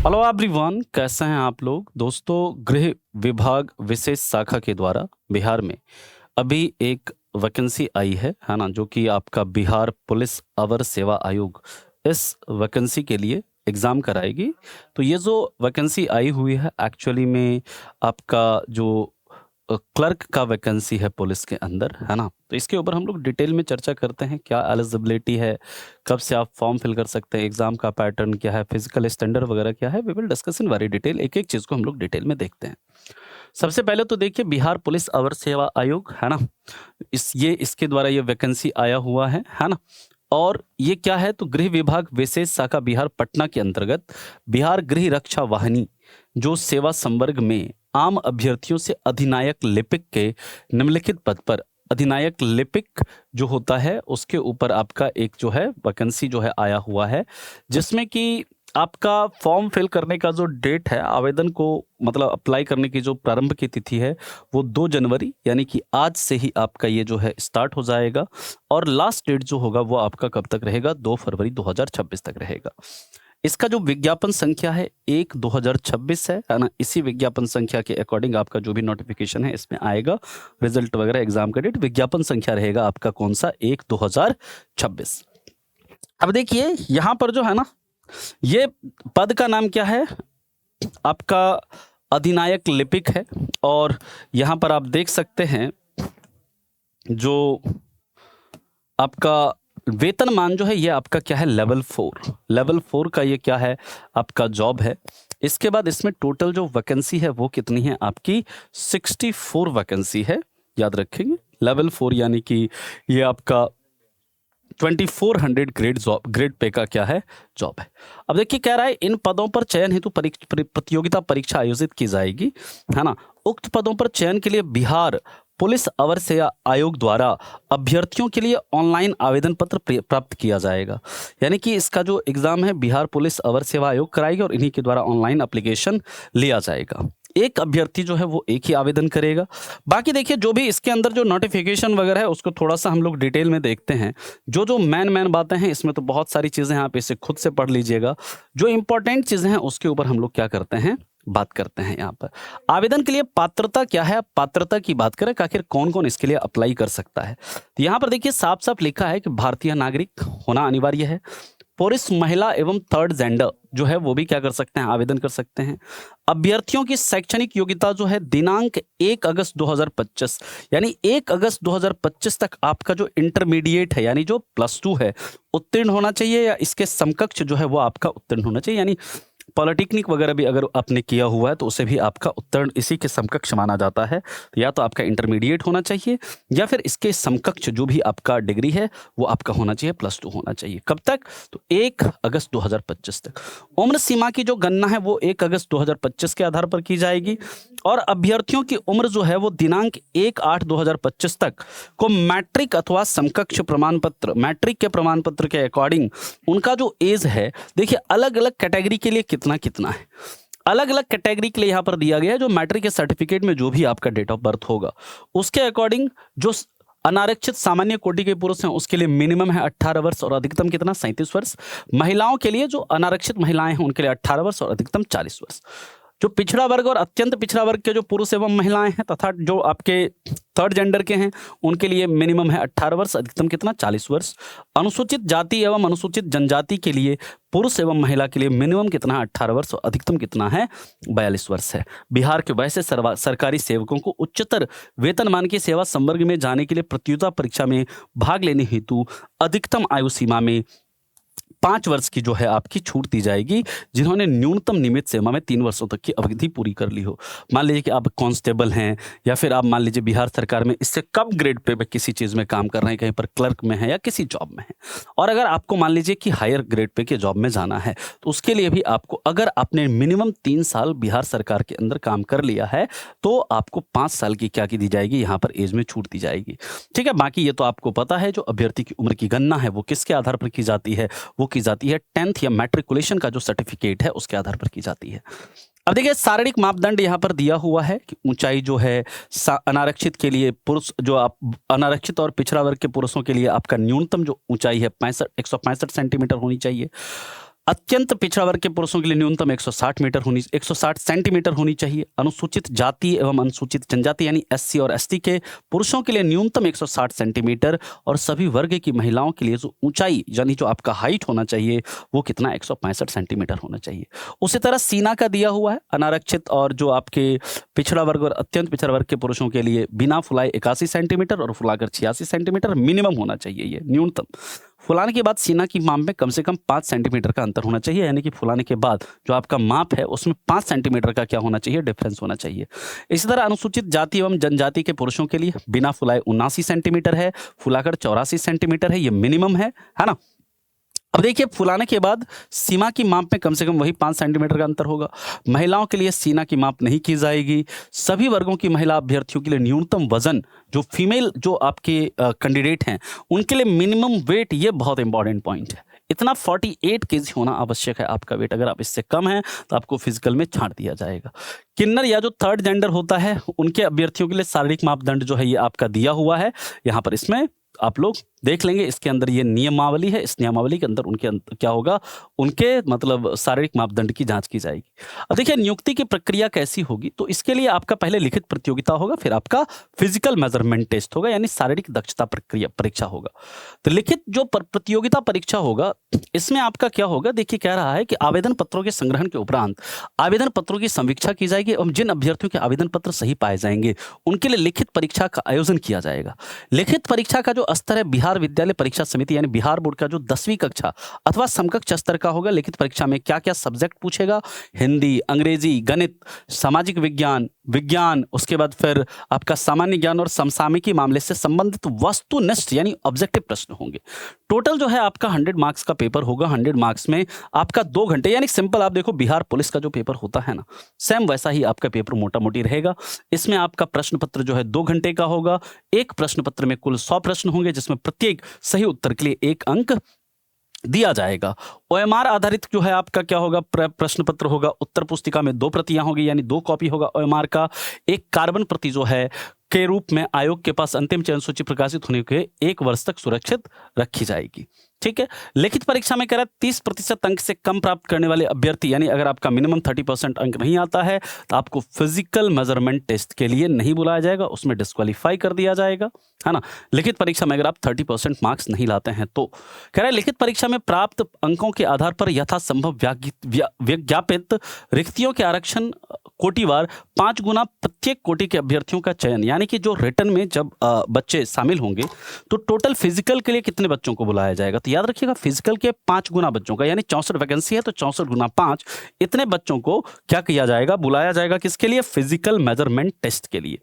Hello everyone, कैसे हैं आप लोग। दोस्तों, गृह विभाग विशेष शाखा के द्वारा बिहार में अभी एक वैकेंसी आई है ना, जो कि आपका बिहार पुलिस अवर सेवा आयोग इस वैकेंसी के लिए एग्ज़ाम कराएगी। तो ये जो वैकेंसी आई हुई है एक्चुअली में आपका जो क्लर्क का वैकेंसी है पुलिस के अंदर, है ना। तो इसके ऊपर हम लोग डिटेल में चर्चा करते हैं, क्या एलिजिबिलिटी है, कब से आप फॉर्म फिल कर सकते हैं, एग्जाम का पैटर्न क्या है, फिजिकल स्टैंडर्ड वगैरह क्या है। We will discuss in very detail, एक एक चीज़ को हम लोग डिटेल में देखते हैं। सबसे पहले तो देखिए, बिहार पुलिस अवर सेवा आयोग, है ना, इसके द्वारा ये वैकेंसी आया हुआ है ना। और ये क्या है, तो गृह विभाग विशेष शाखा बिहार पटना के अंतर्गत बिहार गृह रक्षा वाहिनी जो सेवा संवर्ग में आम अभ्यर्थियों से अधिनायक लिपिक के निम्नलिखित पद पर, अधिनायक लिपिक जो होता है उसके ऊपर आपका एक जो है वैकेंसी जो है आया हुआ है, जिसमें कि आपका फॉर्म फिल करने का जो डेट है, आवेदन को मतलब अप्लाई करने की जो प्रारंभ की तिथि है वो 2 जनवरी यानी कि आज से ही आपका ये जो है स्टार्ट हो जाएगा। और लास्ट डेट जो होगा वो आपका कब तक रहेगा, 2 फरवरी 2026 तक रहेगा। इसका जो विज्ञापन संख्या है 1/2026 है ना। इसी विज्ञापन संख्या के अकॉर्डिंग आपका जो भी नोटिफिकेशन है इसमें आएगा, रिजल्ट वगैरह, एग्जाम का डेट, विज्ञापन संख्या रहेगा आपका कौन सा, 1/2026। अब देखिए यहाँ पर जो है ना, ये पद का नाम क्या है, आपका अधिनायक लिपिक है। और यहाँ पर आप देख सकते हैं जो आपका वेतनमान जो है ये आपका क्या है, लेवल 4 का ये क्या है, आपका जॉब है। इसके बाद इसमें टोटल जो वैकेंसी है वो कितनी है, आपकी 64 वैकेंसी है, याद रखेंगे। लेवल 4 यानी कि ये आपका 2400 ग्रेड पे का क्या है, जॉब है। अब देखिए कह रहा है, इन पदों पर चयन हेतु प्रतियोगिता परीक्षा आयोजित की जाएगी, है ना। उक्त पदों पर चयन के लिए बिहार पुलिस अवर सेवा आयोग द्वारा अभ्यर्थियों के लिए ऑनलाइन आवेदन पत्र प्राप्त किया जाएगा। यानी कि इसका जो एग्जाम है बिहार पुलिस अवर सेवा आयोग कराएगी और इन्हीं के द्वारा ऑनलाइन एप्लीकेशन लिया जाएगा। एक अभ्यर्थी जो है वो एक ही आवेदन करेगा। बाकी देखिए, जो भी इसके अंदर जो नोटिफिकेशन वगैरह है उसको थोड़ा सा हम लोग डिटेल में देखते हैं। जो जो मेन बातें हैं इसमें तो बहुत सारी चीज़ें हैं, आप इसे खुद से पढ़ लीजिएगा। जो इंपॉर्टेंट चीज़ें हैं उसके ऊपर हम लोग क्या करते हैं, बात करते हैं। यहाँ पर आवेदन के लिए पात्रता क्या है, पात्रता की बात करें, आखिर कौन कौन इसके लिए अप्लाई कर सकता है। तो यहाँ पर देखिए साफ साफ लिखा है कि भारतीय नागरिक होना अनिवार्य है। पुरुष, महिला एवं थर्ड जेंडर जो है वो भी क्या कर सकते हैं, आवेदन कर सकते हैं। अभ्यर्थियों की शैक्षणिक योग्यता जो है दिनांक 1 अगस्त 2025 यानी 1 अगस्त 2025 तक आपका जो इंटरमीडिएट है यानी जो +2 है उत्तीर्ण होना चाहिए, या इसके समकक्ष जो है वो आपका उत्तीर्ण होना चाहिए। यानी पॉलिटेक्निक वगैरह भी अगर आपने किया हुआ है तो उसे भी आपका उत्तीर्ण इसी के समकक्ष माना जाता है। तो या तो आपका इंटरमीडिएट होना चाहिए या फिर इसके समकक्ष जो भी आपका डिग्री है वो आपका होना चाहिए, +2 होना चाहिए। कब तक, तो 1 अगस्त 2025 तक। उम्र सीमा की जो गणना है वो 1 अगस्त 2025 के आधार पर की जाएगी। और अभ्यर्थियों की उम्र जो है वो दिनांक 1/8/2025 तक को मैट्रिक अथवा समकक्ष प्रमाण पत्र, मैट्रिक के प्रमाण पत्र के अकॉर्डिंग उनका जो एज है, देखिए अलग अलग कैटेगरी के लिए कितना कितना है, अलग अलग कैटेगरी के लिए यहाँ पर दिया गया है। जो मैट्रिक के सर्टिफिकेट में जो भी आपका डेट ऑफ बर्थ होगा उसके अकॉर्डिंग जो अनारक्षित सामान्य कोटि के पुरुष हैं उसके लिए मिनिमम है 18 वर्ष और अधिकतम कितना, 37 वर्ष। महिलाओं के लिए जो अनारक्षित महिलाएं हैं उनके लिए 18 वर्ष और अधिकतम 40 वर्ष। जो पिछड़ा वर्ग और अत्यंत पिछड़ा वर्ग के जो पुरुष एवं महिलाएं हैं तथा जो आपके थर्ड जेंडर के हैं उनके लिए मिनिमम है 18 वर्ष, अधिकतम कितना, 40 वर्ष। अनुसूचित जाति एवं अनुसूचित जनजाति के लिए पुरुष एवं महिला के लिए मिनिमम कितना है, 18 वर्ष और अधिकतम कितना है, 42 वर्ष है। बिहार के वैसे सरकारी सेवकों को उच्चतर वेतनमान की सेवा संवर्ग में जाने के लिए प्रतियोगिता परीक्षा में भाग लेने हेतु अधिकतम आयु सीमा में 5 वर्ष की जो है आपकी छूट दी जाएगी, जिन्होंने न्यूनतम नियमित सेवा में 3 वर्षों तक की अवधि पूरी कर ली हो। मान लीजिए कि आप कांस्टेबल हैं या फिर आप मान लीजिए बिहार सरकार में इससे कम ग्रेड पे किसी चीज़ में काम कर रहे हैं, कहीं पर क्लर्क में है या किसी जॉब में है, और अगर आपको मान लीजिए कि हायर ग्रेड पे के जॉब में जाना है तो उसके लिए भी आपको, अगर आपने मिनिमम 3 साल बिहार सरकार के अंदर काम कर लिया है तो आपको 5 साल की क्या की दी जाएगी, यहाँ पर एज में छूट दी जाएगी। ठीक है, बाकी ये तो आपको पता है। जो अभ्यर्थी की उम्र की गणना है वो किसके आधार पर की जाती है, वो की जाती है 10th या मैट्रिकुलेशन का जो सर्टिफिकेट है उसके आधार पर की जाती है। अब देखिए शारीरिक मापदंड यहाँ पर दिया हुआ है कि ऊंचाई जो है अनारक्षित के लिए पुरुष, जो आप अनारक्षित और पिछड़ा वर्ग के पुरुषों के लिए आपका न्यूनतम जो ऊंचाई है 165 सेंटीमीटर होनी चाहिए। अत्यंत पिछड़ा वर्ग के पुरुषों के लिए न्यूनतम 160 सेंटीमीटर होनी चाहिए। अनुसूचित जाति एवं अनुसूचित जनजाति यानी एससी और एसटी के पुरुषों के लिए न्यूनतम 160 सेंटीमीटर, और सभी वर्ग की महिलाओं के लिए जो ऊंचाई यानी जो आपका हाइट होना चाहिए वो कितना 165 सेंटीमीटर होना चाहिए। उसी तरह सीना का दिया हुआ है, अनारक्षित और जो आपके पिछड़ा वर्ग और अत्यंत पिछड़ा वर्ग के पुरुषों के लिए बिना फुलाए 81 सेंटीमीटर और फुलाकर 86 सेंटीमीटर मिनिमम होना चाहिए, ये न्यूनतम। फुलाने के बाद सीना की माप में कम से कम 5 सेंटीमीटर का अंतर होना चाहिए, यानी कि फुलाने के बाद जो आपका माप है उसमें 5 सेंटीमीटर का क्या होना चाहिए, डिफरेंस होना चाहिए। इसी तरह अनुसूचित जाति एवं जनजाति के पुरुषों के लिए बिना फुलाए 79 सेंटीमीटर है, फुलाकर 84 सेंटीमीटर है, ये मिनिमम है ना। अब देखिए फुलाने के बाद सीमा की माप में कम से कम वही 5 सेंटीमीटर का अंतर होगा। महिलाओं के लिए सीना की माप नहीं की जाएगी। सभी वर्गों की महिला अभ्यर्थियों के लिए न्यूनतम वजन, जो फीमेल जो आपके कैंडिडेट हैं उनके लिए मिनिमम वेट, ये बहुत इंपॉर्टेंट पॉइंट है, इतना 48 केजी होना आवश्यक है आपका वेट। अगर आप इससे कम है तो आपको फिजिकल में छांट दिया जाएगा। किन्नर या जो थर्ड जेंडर होता है उनके अभ्यर्थियों के लिए शारीरिक मापदंड जो है ये आपका दिया हुआ है यहाँ पर, इसमें आप लोग देख लेंगे। इसके अंदर ये नियमावली है, इस नियमावली के अंदर उनके क्या होगा, उनके मतलब शारीरिक मापदंड की जांच की जाएगी। अब देखिए नियुक्ति की प्रक्रिया कैसी होगी, तो इसके लिए आपका पहले लिखित प्रतियोगिता होगा, फिर आपका फिजिकल मेजरमेंट टेस्ट होगा, यानी शारीरिक दक्षता प्रक्रिया परीक्षा होगा। तो लिखित जो प्रतियोगिता परीक्षा होगा इसमें आपका क्या होगा, देखिए कह रहा है कि आवेदन पत्रों के संग्रहण के उपरांत आवेदन पत्रों की समीक्षा की जाएगी एवं जिन अभ्यर्थियों के आवेदन पत्र सही पाए जाएंगे उनके लिए लिखित परीक्षा का आयोजन किया जाएगा। लिखित परीक्षा का जो स्तर है बिहार विद्यालय परीक्षा समिति यानी बिहार बोर्ड का जो 10वीं कक्षा अथवा समकक्ष स्तर का होगा। लिखित परीक्षा में क्या क्या सब्जेक्ट पूछेगा, हिंदी, अंग्रेजी, गणित, सामाजिक विज्ञान, उसके बाद फिर आपका सामान्य ज्ञान और समसामयिकी मामले से संबंधित वस्तुनिष्ठ यानी ऑब्जेक्टिव प्रश्न होंगे। टोटल जो है आपका 100 मार्क्स का पेपर होगा। 100 मार्क्स में आपका 2 घंटे, यानी सिंपल आप देखो बिहार पुलिस का जो पेपर होता है ना, सेम वैसा ही आपका पेपर मोटा मोटी रहेगा। इसमें आपका प्रश्न पत्र जो है 2 घंटे का होगा। एक प्रश्न पत्र में कुल 100 प्रश्न होंगे जिसमें प्रत्येक सही उत्तर के लिए 1 अंक दिया जाएगा। ओएमआर आधारित जो है आपका क्या होगा, प्रश्न पत्र होगा। उत्तर पुस्तिका में 2 प्रतियां होगी यानी 2 कॉपी होगा ओएमआर का। एक कार्बन प्रति जो है के रूप में आयोग के पास अंतिम चयन सूची प्रकाशित होने के 1 वर्ष तक सुरक्षित रखी जाएगी। ठीक है। लिखित परीक्षा में कह रहा है 30% अंक से कम प्राप्त करने वाले अभ्यर्थी, यानी अगर आपका मिनिमम 30% अंक नहीं आता है तो आपको फिजिकल मेजरमेंट टेस्ट के लिए नहीं बुलाया जाएगा, उसमें डिस्क्वालीफाई कर दिया जाएगा, है ना। लिखित परीक्षा में अगर आप 30% मार्क्स नहीं लाते हैं तो कह रहा है लिखित परीक्षा में प्राप्त अंकों के आधार पर यथासंभव विज्ञापित रिक्तियों के आरक्षण कोटिवार 5 गुना प्रत्येक कोटि के अभ्यर्थियों का चयन, यानी कि जो रिटर्न में जब बच्चे शामिल होंगे तो टोटल फिजिकल के लिए कितने बच्चों को बुलाया जाएगा, तो याद रखिएगा फिजिकल के 5 गुना बच्चों का, यानी 64 वैकेंसी है तो 64 गुना 5 इतने बच्चों को क्या किया जाएगा, बुलाया जाएगा। किसके लिए, फिजिकल मेजरमेंट टेस्ट के लिए।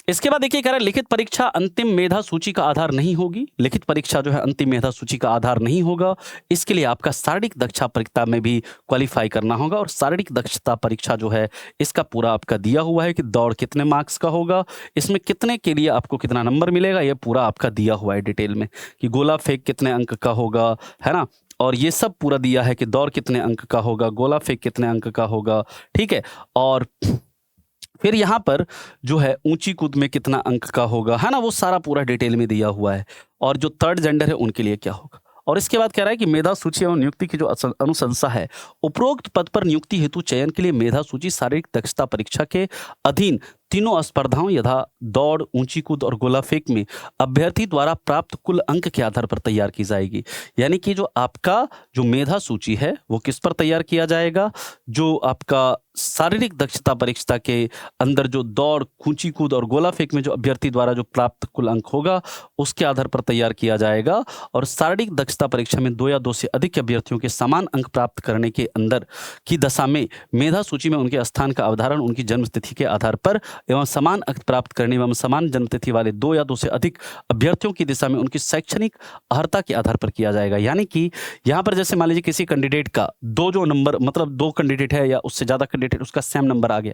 इसके बाद देखिए कह रहा है लिखित परीक्षा अंतिम मेधा सूची का आधार नहीं होगी। लिखित परीक्षा जो है अंतिम मेधा सूची का आधार नहीं होगा। इसके लिए आपका शारीरिक दक्षता परीक्षा में भी क्वालिफाई करना होगा, और शारीरिक दक्षता परीक्षा जो है इसका पूरा आपका दिया हुआ है कि दौड़ कितने मार्क्स का होगा, इसमें कितने के लिए आपको कितना नंबर मिलेगा, ये पूरा आपका दिया हुआ है डिटेल में कि गोला फेंक कितने अंक का होगा, है ना, और ये सब पूरा दिया है कि दौड़ कितने अंक का होगा, गोला फेंक कितने अंक का होगा। ठीक है। और फिर यहाँ पर जो है ऊंची कूद में कितना अंक का होगा, है ना, वो सारा पूरा डिटेल में दिया हुआ है। और जो थर्ड जेंडर है उनके लिए क्या होगा। और इसके बाद कह रहा है कि मेधा सूची एवं नियुक्ति की जो अनुशंसा है, उपरोक्त पद पर नियुक्ति हेतु चयन के लिए मेधा सूची शारीरिक दक्षता परीक्षा के अधीन तीनों स्पर्धाओं यथा दौड़, ऊंची कूद और गोला फेंक में अभ्यर्थी द्वारा प्राप्त कुल अंक के आधार पर तैयार की जाएगी। यानी कि जो आपका जो मेधा सूची है वो किस पर तैयार किया जाएगा, जो आपका शारीरिक दक्षता परीक्षा के अंदर जो दौड़, ऊंची कूद और गोला फेंक में जो अभ्यर्थी द्वारा जो प्राप्त कुल अंक होगा उसके आधार पर तैयार किया जाएगा। और शारीरिक दक्षता परीक्षा में 2 या 2 से अधिक अभ्यर्थियों के समान अंक प्राप्त करने के अंदर की दशा में मेधा सूची में उनके स्थान का अवधारण उनकी जन्म तिथि के आधार पर एवं समान अंक प्राप्त करने एवं समान जन्मतिथि वाले 2 या 2 से अधिक अभ्यर्थियों की दिशा में उनकी शैक्षणिक अर्हता के आधार पर किया जाएगा। यानी कि यहाँ पर जैसे मान लीजिए किसी कैंडिडेट का 2 जो नंबर, मतलब 2 कैंडिडेट है या उससे ज़्यादा कैंडिडेट, उसका सेम नंबर आ गया,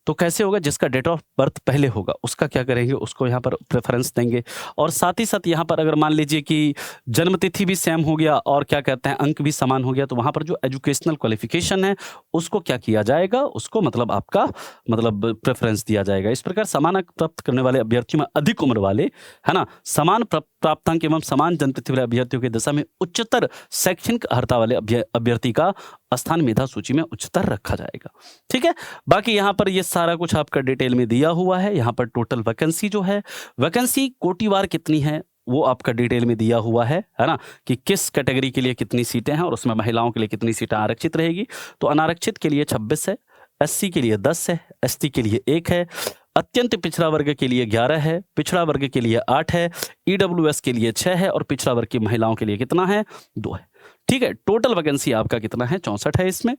तो कैसे होगा, जिसका डेट ऑफ बर्थ पहले होगा उसका क्या करेंगे, उसको यहाँ पर प्रेफरेंस देंगे। और साथ ही साथ यहाँ पर अगर मान लीजिए कि जन्मतिथि भी सेम हो गया और क्या कहते हैं अंक भी समान हो गया, तो वहाँ पर जो एजुकेशनल क्वालिफिकेशन है उसको क्या किया जाएगा, उसको मतलब आपका मतलब प्रेफरेंस दिया जाएगा। इस प्रकार समान अंक प्राप्त करने वाले अभ्यर्थियों में अधिक उम्र वाले, है ना, समान प्राप्तांक एवं समान जनप्रति वाले अभ्यर्थियों की दशा में उच्चतर शैक्षणिक अर्हता वाले अभ्यर्थी का स्थान मेधा सूची में उच्चतर रखा जाएगा। ठीक है, बाकी यहाँ पर ये सारा कुछ आपका डिटेल में दिया हुआ है। यहाँ पर टोटल वैकेंसी जो है, वैकेंसी कोटिवार कितनी है वो आपका डिटेल में दिया हुआ है ना, कि किस कैटेगरी के लिए कितनी सीटें हैं और उसमें महिलाओं के लिए कितनी सीटें आरक्षित रहेगी। तो अनारक्षित के लिए 26 है, एससी के लिए 10 है, एसटी के लिए 1 है, अत्यंत पिछड़ा वर्ग के लिए 11 है, पिछड़ा वर्ग के लिए 8 है, ईडब्ल्यूएस के लिए 6 है और पिछड़ा वर्ग की महिलाओं के लिए कितना है, 2 है। ठीक है, टोटल वैकेंसी आपका कितना है, 64 है इसमें।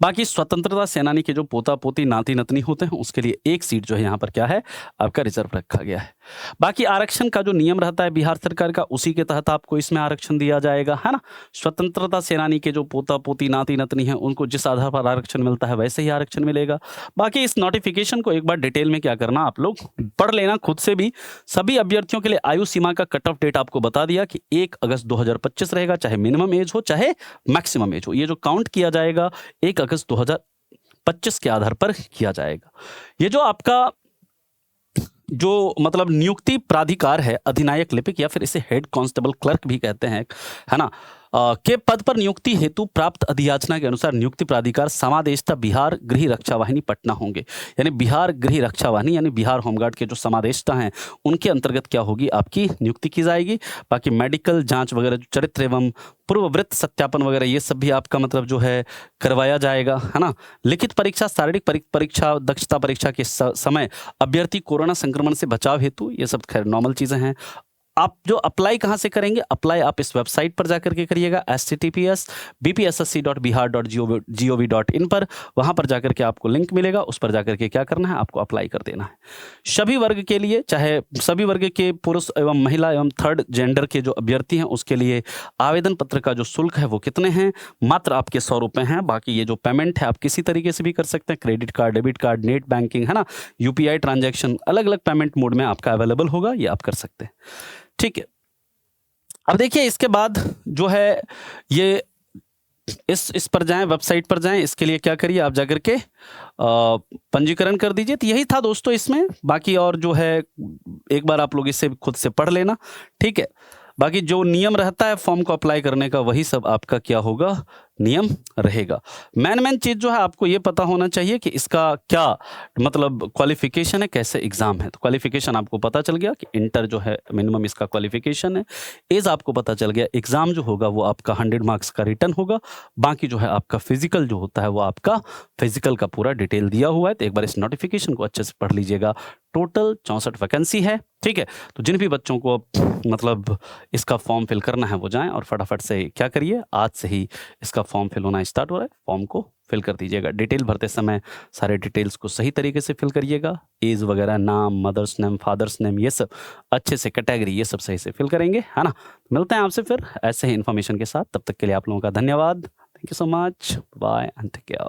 बाकी स्वतंत्रता सेनानी के जो पोता पोती नाती नतनी होते हैं उसके लिए 1 सीट जो है यहाँ पर क्या है, आपका रिजर्व रखा गया है। बाकी आरक्षण का जो नियम रहता है बिहार सरकार का, उसी के तहत आपको इसमें आरक्षण दिया जाएगा, है ना। स्वतंत्रता सेनानी के जो पोता पोती नाती नतनी है उनको जिस आधार पर आरक्षण मिलता है वैसे ही आरक्षण मिलेगा। बाकी इस नोटिफिकेशन को एक बार डिटेल में क्या करना, आप लोग पढ़ लेना खुद से भी। सभी अभ्यर्थियों के लिए आयु सीमा का कट ऑफ डेट आपको बता दिया कि 1 अगस्त 2025 रहेगा, चाहे मिनिमम एज हो चाहे मैक्सिमम एज हो। ये जो काउंट किया जाएगा 1 अगस्त 2025 के आधार पर किया जाएगा। ये जो आपका जो मतलब नियुक्ति प्राधिकार है, अधिनायक लिपिक या फिर इसे हेड कांस्टेबल क्लर्क भी कहते हैं, है ना, के पद पर नियुक्ति हेतु प्राप्त अधियाचना के अनुसार नियुक्ति प्राधिकार समादेष्टा बिहार गृह रक्षा वाहिनी पटना होंगे। यानी बिहार गृह रक्षा वाहिनी यानी बिहार होमगार्ड के जो समादेष्टा हैं उनके अंतर्गत क्या होगी, आपकी नियुक्ति की जाएगी। बाकी मेडिकल जांच वगैरह, चरित्र एवं पूर्ववृत्त सत्यापन वगैरह ये सब भी आपका मतलब जो है करवाया जाएगा, है ना। लिखित परीक्षा, शारीरिक परीक्षा, दक्षता परीक्षा के समय अभ्यर्थी कोरोना संक्रमण से बचाव हेतु, ये सब खैर नॉर्मल चीजें हैं। आप जो अप्लाई कहाँ से करेंगे, अप्लाई आप इस वेबसाइट पर जाकर के करिएगा, https://bpssc.bihar.gov.in पर। वहां पर जाकर के आपको लिंक मिलेगा, उस पर जाकर के क्या करना है, आपको अप्लाई कर देना है। सभी वर्ग के लिए, चाहे सभी वर्ग के पुरुष एवं महिला एवं थर्ड जेंडर के जो अभ्यर्थी हैं उसके लिए आवेदन पत्र का जो शुल्क है वो कितने हैं, मात्र आपके 100 रुपए हैं। बाकी ये जो पेमेंट है आप किसी तरीके से भी कर सकते हैं, credit card, debit card, net banking, है ना, यूपीआई ट्रांजैक्शन, अलग अलग पेमेंट मोड में आपका अवेलेबल होगा, ये आप कर सकते हैं। ठीक है, अब देखिए इसके बाद जो है ये इस पर जाएं, वेबसाइट पर जाएं। इसके लिए क्या करिए, आप जाकर के पंजीकरण कर दीजिए। तो यही था दोस्तों इसमें। बाकी और जो है एक बार आप लोग इसे खुद से पढ़ लेना, ठीक है। बाकी जो नियम रहता है फॉर्म को अप्लाई करने का वही सब आपका क्या होगा, नियम रहेगा। मेन चीज जो है आपको ये पता होना चाहिए कि इसका क्या मतलब क्वालिफिकेशन है, कैसे एग्जाम है। तो क्वालिफिकेशन आपको पता चल गया कि इंटर जो है मिनिमम इसका क्वालिफिकेशन है। एज आपको पता चल गया। एग्जाम जो होगा वो आपका 100 मार्क्स का रिटर्न होगा। बाकी जो है आपका फिजिकल जो होता है वो आपका फिजिकल का पूरा डिटेल दिया हुआ है। तो एक बार इस नोटिफिकेशन को अच्छे से पढ़ लीजिएगा। टोटल 64 वैकेंसी है, ठीक है। तो जिन भी बच्चों को मतलब इसका फॉर्म फिल करना है वो जाएं और फटाफट से क्या करिए, आज से ही इसका फॉर्म फिल होना स्टार्ट हो रहा है, फॉर्म को फिल कर दीजिएगा। डिटेल भरते समय सारे डिटेल्स को सही तरीके से फिल करिएगा। एज वगैरह, नाम, मदर्स नेम, फादर्स नेम, ये सब अच्छे से, कैटेगरी ये सब सही से फिल करेंगे, है ना। मिलते हैं आपसे फिर ऐसे ही इन्फॉर्मेशन के साथ। तब तक के लिए आप लोगों का धन्यवाद। Thank you so much, bye and take care.